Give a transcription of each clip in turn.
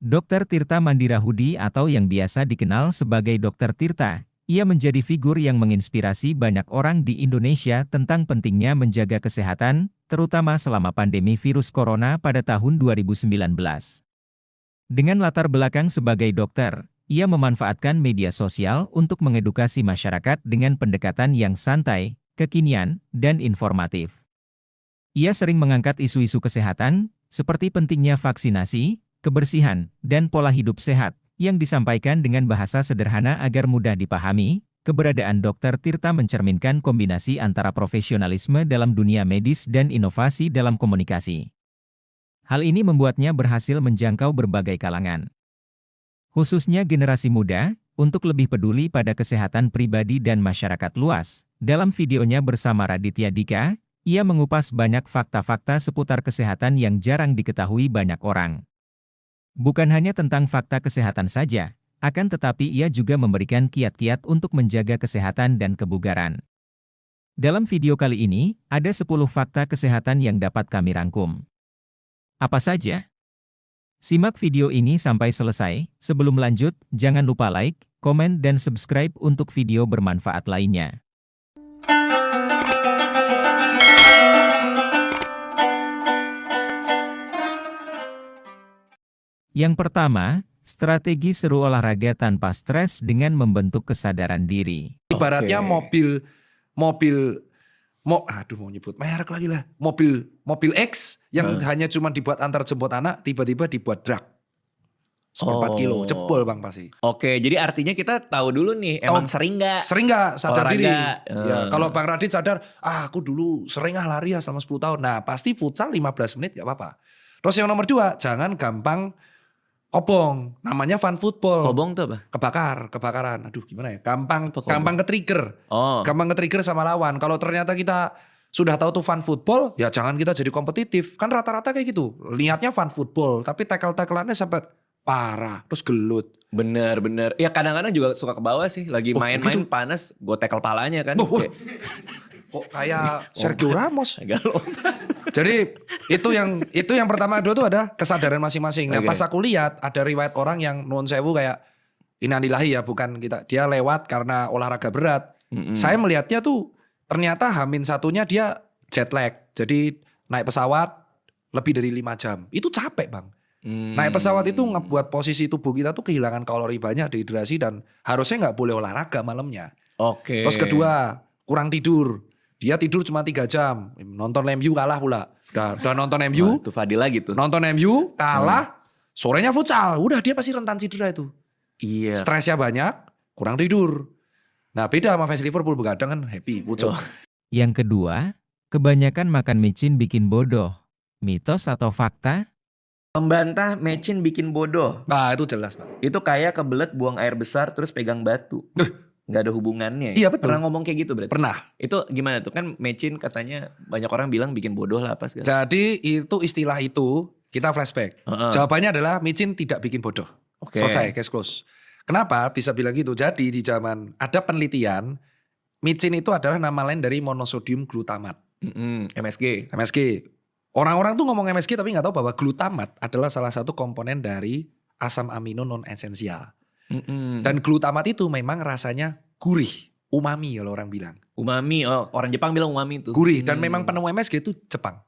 Dr. Tirta Mandirahudi atau yang biasa dikenal sebagai Dr. Tirta, ia menjadi figur yang menginspirasi banyak orang di Indonesia tentang pentingnya menjaga kesehatan, terutama selama pandemi virus corona pada tahun 2019. Dengan latar belakang sebagai dokter, ia memanfaatkan media sosial untuk mengedukasi masyarakat dengan pendekatan yang santai, kekinian, dan informatif. Ia sering mengangkat isu-isu kesehatan, seperti pentingnya vaksinasi, kebersihan, dan pola hidup sehat, yang disampaikan dengan bahasa sederhana agar mudah dipahami. Keberadaan Dr. Tirta mencerminkan kombinasi antara profesionalisme dalam dunia medis dan inovasi dalam komunikasi. Hal ini membuatnya berhasil menjangkau berbagai kalangan, khususnya generasi muda, untuk lebih peduli pada kesehatan pribadi dan masyarakat luas. Dalam videonya bersama Raditya Dika, ia mengupas banyak fakta-fakta seputar kesehatan yang jarang diketahui banyak orang. Bukan hanya tentang fakta kesehatan saja, akan tetapi ia juga memberikan kiat-kiat untuk menjaga kesehatan dan kebugaran. Dalam video kali ini, ada 10 fakta kesehatan yang dapat kami rangkum. Apa saja? Simak video ini sampai selesai. Sebelum lanjut, jangan lupa like, komen, dan subscribe untuk video bermanfaat lainnya. Yang pertama, strategi seru olahraga tanpa stres dengan membentuk kesadaran diri. Ibaratnya mobil mau nyebut merek lagi lah. Mobil X yang hanya cuma dibuat antar jemput anak, tiba-tiba dibuat drag. 4 kilo, jebol bang pasti. Oke, jadi artinya kita tahu dulu nih, emang sering nggak? Sering nggak sadar olahraga? diri. Ya, kalau Bang Radit sadar, aku dulu sering lari ya selama 10 tahun. Nah pasti futsal 15 menit gak apa-apa. Terus yang nomor 2, jangan gampang kobong. Namanya fun football. Kobong tuh apa? Kebakaran. Aduh gimana ya, gampang ke-trigger. Oh. Gampang ke-trigger sama lawan. Kalau ternyata kita sudah tahu tuh fun football, ya jangan kita jadi kompetitif. Kan rata-rata kayak gitu. Lihatnya fun football, tapi tackle-tacklannya sampai parah, terus gelut. Bener. Ya kadang-kadang juga suka ke bawah sih. Lagi main-main gitu. panas, gue tackle palanya kan. Kok kayak Sergio Ramos. Agak Jadi itu yang pertama kedua tuh ada kesadaran masing-masing. Nah pas aku lihat ada riwayat orang yang nuwun sewu kayak innalillahi ya, bukan kita. Dia lewat karena olahraga berat. Saya melihatnya tuh ternyata H-1-nya dia jet lag. Jadi naik pesawat lebih dari 5 jam. Itu capek bang. Naik pesawat itu ngebuat posisi tubuh kita tuh kehilangan kalori banyak, dehidrasi, dan harusnya nggak boleh olahraga malamnya. Oke. Terus kedua, kurang tidur. Dia tidur cuma 3 jam. Nonton MU kalah pula. Udah nonton MU. Itu Fadil lagi tuh. Nonton MU kalah. Sorenya futsal. Udah dia pasti rentan cedera itu. Iya. Stresnya banyak, kurang tidur. Nah beda sama fans Liverpool, begadang kan happy, pucuk. Yang kedua, kebanyakan makan micin bikin bodoh. Mitos atau fakta? Membantah mecin bikin bodoh. Nah itu jelas Pak. Itu kayak kebelet buang air besar terus pegang batu. Nggak ada hubungannya. Iya betul. Pernah ngomong kayak gitu berarti? Pernah. Itu gimana tuh? Kan mecin katanya banyak orang bilang bikin bodoh lah apa segala. Jadi itu istilah itu kita flashback. Jawabannya adalah micin tidak bikin bodoh. Oke. Selesai, case close. Kenapa bisa bilang gitu? Jadi di zaman ada penelitian, micin itu adalah nama lain dari monosodium glutamat. MSG. MSG. Orang-orang tuh ngomong MSG tapi nggak tahu bahwa glutamat adalah salah satu komponen dari asam amino non esensial. Dan glutamat itu memang rasanya gurih, umami kalau orang bilang. Umami, orang Jepang bilang umami itu. Gurih, dan memang penemu MSG itu Jepang.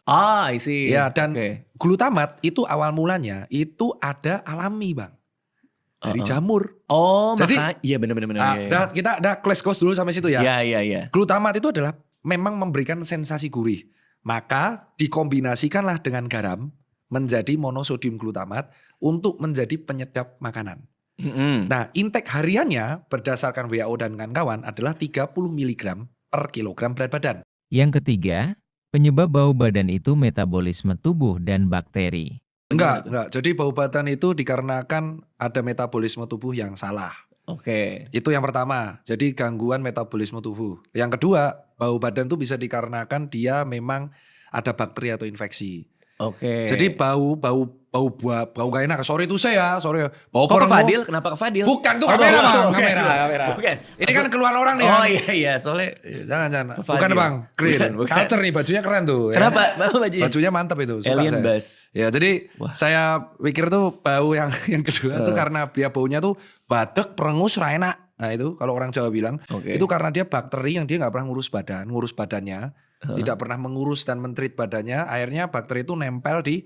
Ah, I see. Ya, dan glutamat itu awal mulanya itu ada alami bang. Dari jamur. Oh, jadi iya benar-benar. Nah, kita ada class course dulu sampai situ ya. Iya. Glutamat itu adalah memang memberikan sensasi gurih. Maka dikombinasikanlah dengan garam menjadi monosodium glutamat untuk menjadi penyedap makanan. Nah intake hariannya berdasarkan WHO dan kawan-kawan adalah 30 mg per kilogram berat badan. Yang ketiga, penyebab bau badan itu metabolisme tubuh dan bakteri. Enggak. Jadi bau badan itu dikarenakan ada metabolisme tubuh yang salah. Oke. Itu yang pertama. Jadi gangguan metabolisme tubuh. Yang kedua, bau badan itu bisa dikarenakan dia memang ada bakteri atau infeksi. Oke. Jadi bau gak enak. Sorry tuh saya, sorry. Bau Kok ke perengu. Fadil? Kenapa ke Fadil? Bukan tuh Oh, kamera bukan. bang, Bukan. kamera. Bukan. Ini kan keluar orang nih. Oh kan? iya, soalnya. Jangan. Ke Bukan Fadil. bang, clear. Bukan. Culture nih, bajunya keren tuh. ya. Kenapa? Bajunya? Bajunya mantap itu. Suka Alien saya. Bass. Ya jadi Wah. saya pikir tuh bau yang kedua tuh karena dia baunya tuh badek, perengus, enak. Nah itu kalau orang Jawa bilang. Oke. Itu karena dia bakteri yang dia gak pernah ngurus badannya. Tidak pernah mengurus dan mentreat badannya. Akhirnya bakteri itu nempel di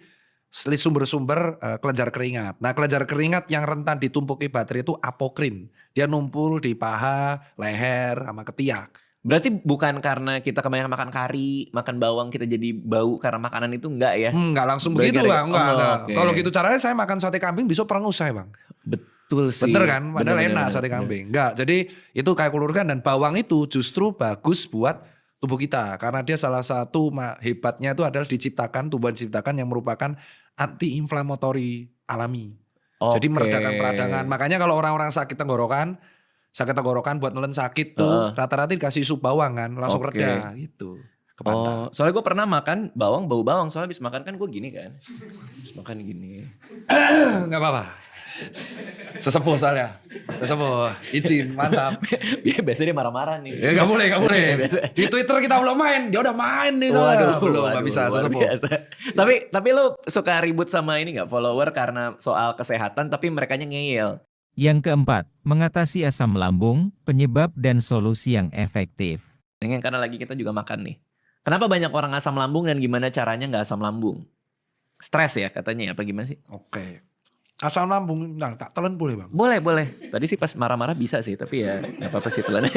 sumber-sumber kelenjar keringat. Nah kelenjar keringat yang rentan ditumpuki bakteri itu apokrin. Dia numpul di paha, leher, sama ketiak. Berarti bukan karena kita kebanyakan makan kari, makan bawang kita jadi bau karena makanan itu enggak ya? Enggak langsung Bagi begitu dari- bang. Enggak. oke. Kalau gitu caranya saya makan sate kambing besok perengus saya bang. Betul sih. Bener kan? Padahal Bener, enak bener, sate bener. kambing. Enggak. Jadi itu kayak kulurkan dan bawang itu justru bagus buat tubuh kita. Karena dia salah satu hebatnya itu adalah tumbuhan diciptakan yang merupakan anti-inflamatori alami. Jadi Oke. meredakan peradangan. Makanya kalau orang-orang sakit tenggorokan buat nelen sakit tuh rata-rata dikasih sup bawang kan langsung Oke. reda gitu. Kepantau. Oh, soalnya gue pernah makan bawang, bau bawang. Soalnya habis makan kan gue gini kan. Habis makan gini. Enggak apa-apa. Sesepuh soalnya. Sesepuh. Izin, mantap. Biasanya dia marah-marah nih. Ya gak boleh. Biasa. Di Twitter kita belum main, dia udah main nih soalnya. Belum, gak bisa luar sesepuh. biasa. Tapi lu suka ribut sama ini gak follower karena soal kesehatan tapi merekanya ngeyel? Yang keempat, mengatasi asam lambung, penyebab dan solusi yang efektif. Yang karena lagi kita juga makan nih. Kenapa banyak orang asam lambung dan gimana caranya gak asam lambung? Stres ya katanya apa gimana sih? Oke. Asam lambung, nah, tak telan boleh bang? Boleh. Tadi sih pas marah-marah bisa sih, tapi ya gak apa-apa sih telannya.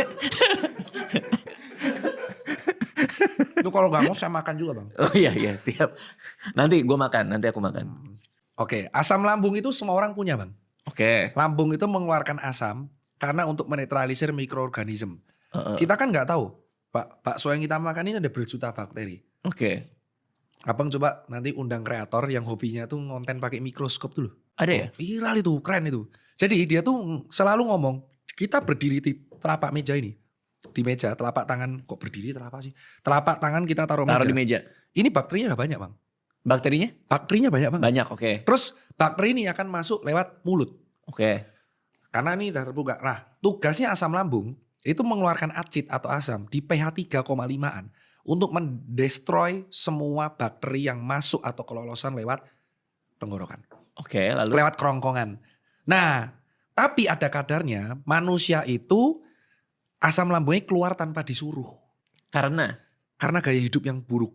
Itu kalau gak mau saya makan juga bang. Oh iya siap. Nanti aku makan. Oke, asam lambung itu semua orang punya bang. Oke. Lambung itu mengeluarkan asam karena untuk menetralisir mikroorganisme. Heeh. Kita kan nggak tahu, bakso yang kita makan ini ada berjuta bakteri. Oke. Abang coba nanti undang kreator yang hobinya tuh ngonten pakai mikroskop dulu. Ada ya? Viral itu, keren itu. Jadi dia tuh selalu ngomong, kita berdiri di telapak meja ini. Di meja, telapak tangan, kok berdiri telapak sih? Telapak tangan kita taruh Taruh di meja. meja. Ini bakterinya ada banyak bang. Bakterinya? Bakterinya banyak bang. Banyak, oke. Terus bakteri ini akan masuk lewat mulut. Oke. Karena ini sudah terbuka. Nah tugasnya asam lambung itu mengeluarkan acid atau asam di pH 3,5an. Untuk mendestroy semua bakteri yang masuk atau kelolosan lewat tenggorokan. Oke, lalu? Lewat kerongkongan. Nah, tapi ada kadarnya manusia itu asam lambungnya keluar tanpa disuruh. Karena? Karena gaya hidup yang buruk.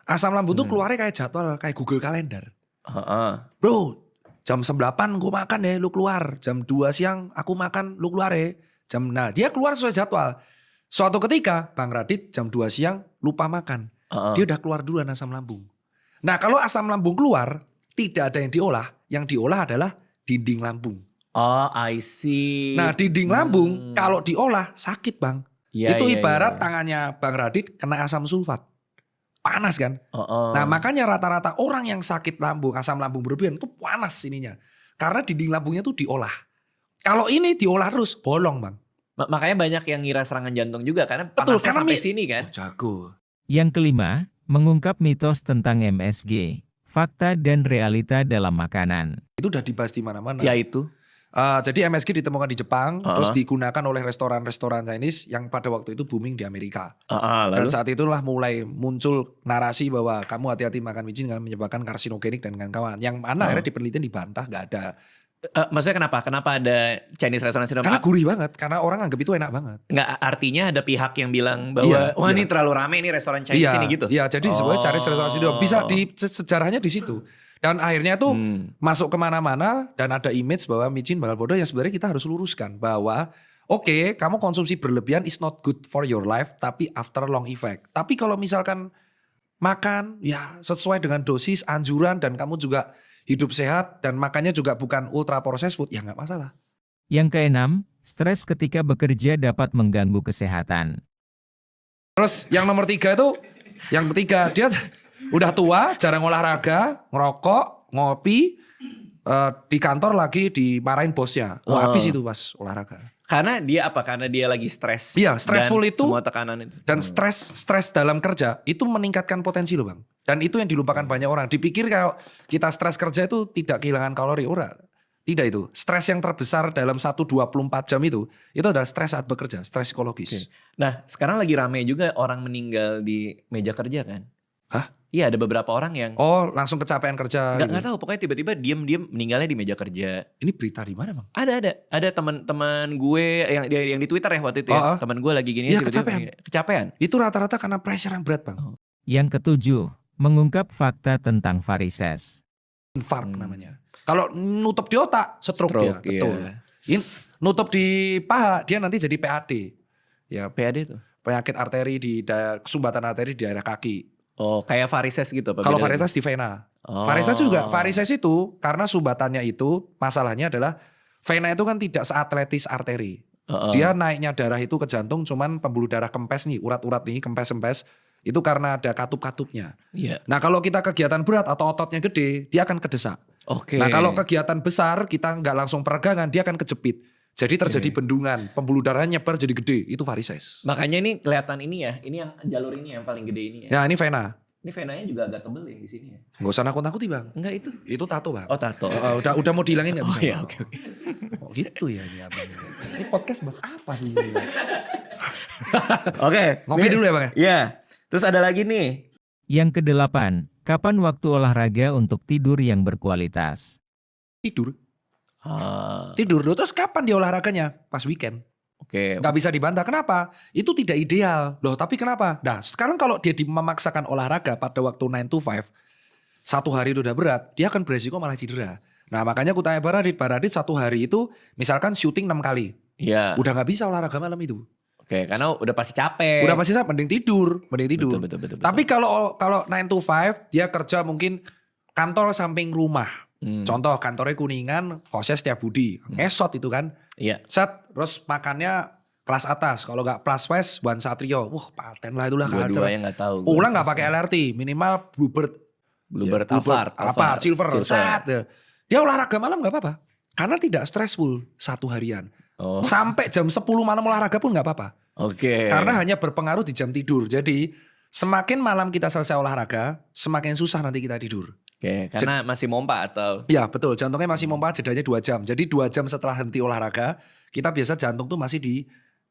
Asam lambung tuh keluarnya kayak jadwal, kayak Google Kalender. Heeh. Bro, jam 9 gue makan ya, lu keluar. Jam 2 siang aku makan, lu keluar ya. Nah dia keluar sesuai jadwal. Suatu ketika Bang Radit jam 2 siang lupa makan. Heeh. Dia udah keluar duluan asam lambung. Nah kalau asam lambung keluar, tidak ada yang diolah. Yang diolah adalah dinding lambung. Oh, I see. Nah dinding lambung kalau diolah sakit bang. Iya, Itu iya, ibarat iya. tangannya Bang Radit kena asam sulfat. Panas kan? Heeh. Nah makanya rata-rata orang yang sakit lambung, asam lambung berlebihan itu panas ininya. Karena dinding lambungnya tuh diolah. Kalau ini diolah terus bolong bang. Makanya banyak yang ngira serangan jantung juga karena Betul, panasnya karena sampai sini kan. Oh, jago. Yang kelima, mengungkap mitos tentang MSG, fakta dan realita dalam makanan. Itu udah dibahas di mana-mana. Ya itu. Jadi MSG ditemukan di Jepang, Uh-uh. terus digunakan oleh restoran-restoran Chinese yang pada waktu itu booming di Amerika. Lalu? Dan saat itulah mulai muncul narasi bahwa kamu hati-hati makan micin karena menyebabkan karsinogenik dan kawan-kawan. Yang mana akhirnya di penelitian dibantah, nggak ada. Maksudnya kenapa? Kenapa ada Chinese restaurant syndrome? Karena gurih banget, karena orang anggap itu enak banget. Nggak, artinya ada pihak yang bilang bahwa Iya, wah ini iya. terlalu rame ini restoran Chinese ini gitu. Iya, jadi sebenarnya cari restoran sindrom. Bisa di sejarahnya di situ. Dan akhirnya tuh masuk kemana-mana dan ada image bahwa micin bakal bodoh yang sebenarnya kita harus luruskan bahwa oke, kamu konsumsi berlebihan is not good for your life tapi after long effect. Tapi kalau misalkan makan ya sesuai dengan dosis anjuran dan kamu juga hidup sehat dan makannya juga bukan ultra processed food ya nggak masalah. Yang keenam, stres ketika bekerja dapat mengganggu kesehatan. Terus yang nomor 3 itu, yang ketiga dia udah tua, jarang olahraga, ngerokok, ngopi, di kantor lagi dimarahin bosnya. Wah habis itu pas olahraga. Karena dia apa? Karena dia lagi stres. Iya, stressful dan itu. semua tekanan itu. Dan stres dalam kerja itu meningkatkan potensi loh Bang. Dan itu yang dilupakan banyak orang. Dipikir kalau kita stres kerja itu tidak kehilangan kalori. Ora. Tidak itu. Stres yang terbesar dalam 1-24 jam itu adalah stres saat bekerja. Stres psikologis. Oke. Nah sekarang lagi rame juga orang meninggal di meja kerja kan. Hah? Iya ada beberapa orang yang Oh langsung kecapean kerja. nggak tahu pokoknya tiba-tiba diem meninggalnya di meja kerja. Ini berita di mana Bang? Ada teman-teman gue yang di Twitter ya waktu itu ya. Teman gue lagi gini Iya, tiba-tiba kecapean. Itu rata-rata karena pressure yang berat Bang. Yang ketujuh, mengungkap fakta tentang varises. Infark namanya. Kalau nutup di otak, stroke dia. Betul. Iya. Nutup di paha, dia nanti jadi PAD. Ya, PAD itu. penyakit arteri sumbatan arteri di daerah kaki. Oh, kayak varises gitu apa? Kalau bedanya? varises di vena. Oh. Varises juga. Varises itu karena sumbatannya itu masalahnya adalah vena itu kan tidak seatletis arteri. Dia naiknya darah itu ke jantung cuman pembuluh darah kempes nih, urat-urat nih kempes-kempes. Itu karena ada katup-katupnya. Iya. Nah kalau kita kegiatan berat atau ototnya gede, dia akan kedesak. Oke. Nah kalau kegiatan besar, kita nggak langsung peregangan, dia akan kejepit. Jadi terjadi bendungan, pembuluh darahnya nyebar jadi gede, itu varises. Makanya ini kelihatan ini ya, ini yang jalur ini yang paling gede ini ya. Ya ini vena. Ini venanya juga agak tebel ya di sini ya. Nggak usah nakut-nakuti Bang. Enggak itu. Itu tato Bang. Oh tato. Udah mau dihilangin nggak Oh bisa. iya Bang? oke. Oh gitu ya ini Abang. Ini podcast bahas apa sih? Oke. Ngopi dulu ya Bang ya? Iya. Terus ada lagi nih. Yang kedelapan, kapan waktu olahraga untuk tidur yang berkualitas? Tidur. Ah, Tidur dulu. Terus kapan dia olahraganya? Pas weekend. Oke. Nggak bisa dibantah. Kenapa? Itu tidak ideal. Loh tapi kenapa? Nah sekarang kalau dia memaksakan olahraga pada waktu 9 to 5. Satu hari itu udah berat. Dia akan beresiko malah cedera. Nah makanya aku tanya Baradit satu hari itu misalkan syuting 6 kali. Iya. Udah nggak bisa olahraga malam itu. Oke, karena udah pasti capek. Udah pasti mending tidur. Betul. Tapi kalau 9 to 5 dia kerja mungkin kantor samping rumah. Contoh kantornya Kuningan, kosnya Setiabudi. Ngesot itu kan. Iya. Set, terus makannya kelas atas. Kalau nggak plus west, Wan Satrio. Wah paten lah itulah. Dua-duanya nggak tahu. Pulang nggak pakai LRT, minimal Bluebird, Alphard, Silver. Set. Dia olahraga malam nggak apa-apa. Karena tidak stressful satu harian. Oh. Sampai jam 10 malam olahraga pun nggak apa-apa. Oke. Karena hanya berpengaruh di jam tidur. Jadi semakin malam kita selesai olahraga, semakin susah nanti kita tidur. Oke, karena masih mompa atau? Ya betul, jantungnya masih mompa jedanya 2 jam. Jadi 2 jam setelah henti olahraga, kita biasa jantung tuh masih di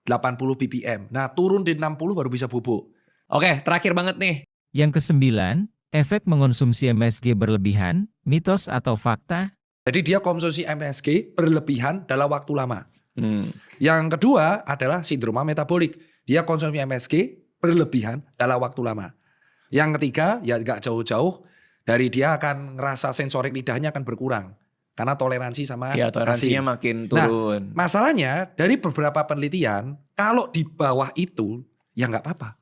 80 ppm. Nah turun di 60 baru bisa bubuk. Oke, terakhir banget nih. Yang kesembilan, efek mengonsumsi MSG berlebihan, mitos atau fakta? Jadi dia konsumsi MSG berlebihan dalam waktu lama. Hmm. Yang kedua adalah sindroma metabolik. Dia konsumsi MSG berlebihan dalam waktu lama. Yang ketiga ya gak jauh-jauh dari dia akan ngerasa sensorik lidahnya akan berkurang. Karena toleransi sama Ya, toleransinya asin. makin turun. Masalahnya dari beberapa penelitian kalau di bawah itu ya nggak apa-apa.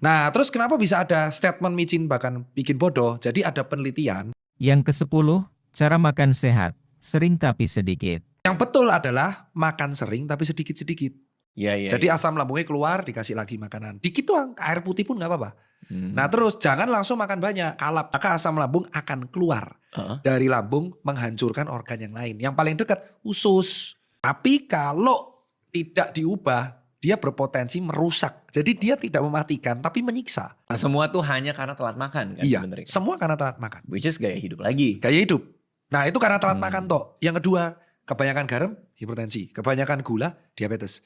Nah terus kenapa bisa ada statement micin bahkan bikin bodoh? Jadi ada penelitian. Yang ke-10, cara makan sehat, sering tapi sedikit. Yang betul adalah makan sering tapi sedikit-sedikit. Iya. Jadi asam lambungnya keluar dikasih lagi makanan. Dikit doang, air putih pun nggak apa-apa. Nah terus jangan langsung makan banyak. Kalap, maka asam lambung akan keluar dari lambung menghancurkan organ yang lain. Yang paling dekat usus. Tapi kalau tidak diubah, dia berpotensi merusak. Jadi dia tidak mematikan tapi menyiksa. Semua tuh hanya karena telat makan kan Iya, sebenarnya. semua karena telat makan. Which is gaya hidup lagi. Gaya hidup. Nah itu karena telat makan toh. Yang kedua, kebanyakan garam, hipertensi. Kebanyakan gula, diabetes.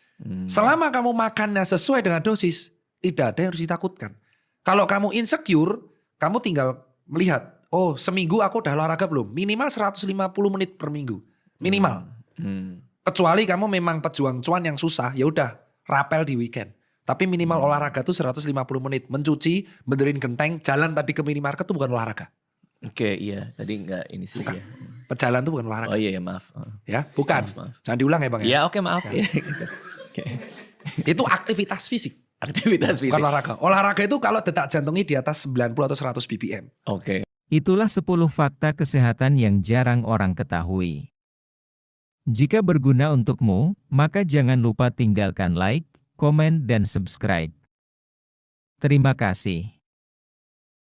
Selama kamu makannya sesuai dengan dosis, tidak ada yang harus ditakutkan. Kalau kamu insecure, kamu tinggal melihat, oh seminggu aku udah olahraga belum? Minimal 150 menit per minggu. Minimal. Kecuali kamu memang pejuang cuan yang susah, ya udah rapel di weekend. Tapi minimal olahraga tuh 150 menit. Mencuci, benerin genteng, jalan tadi ke minimarket tuh bukan olahraga. Oke, iya. Tadi enggak ini sih. Bukan. Ya. Pejalan tuh bukan olahraga. Oh iya, maaf. Ya, bukan. Maaf. Jangan diulang ya Bang ya. Iya, oke, maaf. Ya. Ya. Oke. Itu aktivitas fisik. Aktivitas fisik. Bukan olahraga. Olahraga itu kalau detak jantungnya di atas 90 atau 100 ppm. Oke. Itulah 10 fakta kesehatan yang jarang orang ketahui. Jika berguna untukmu, maka jangan lupa tinggalkan like, komen, dan subscribe. Terima kasih.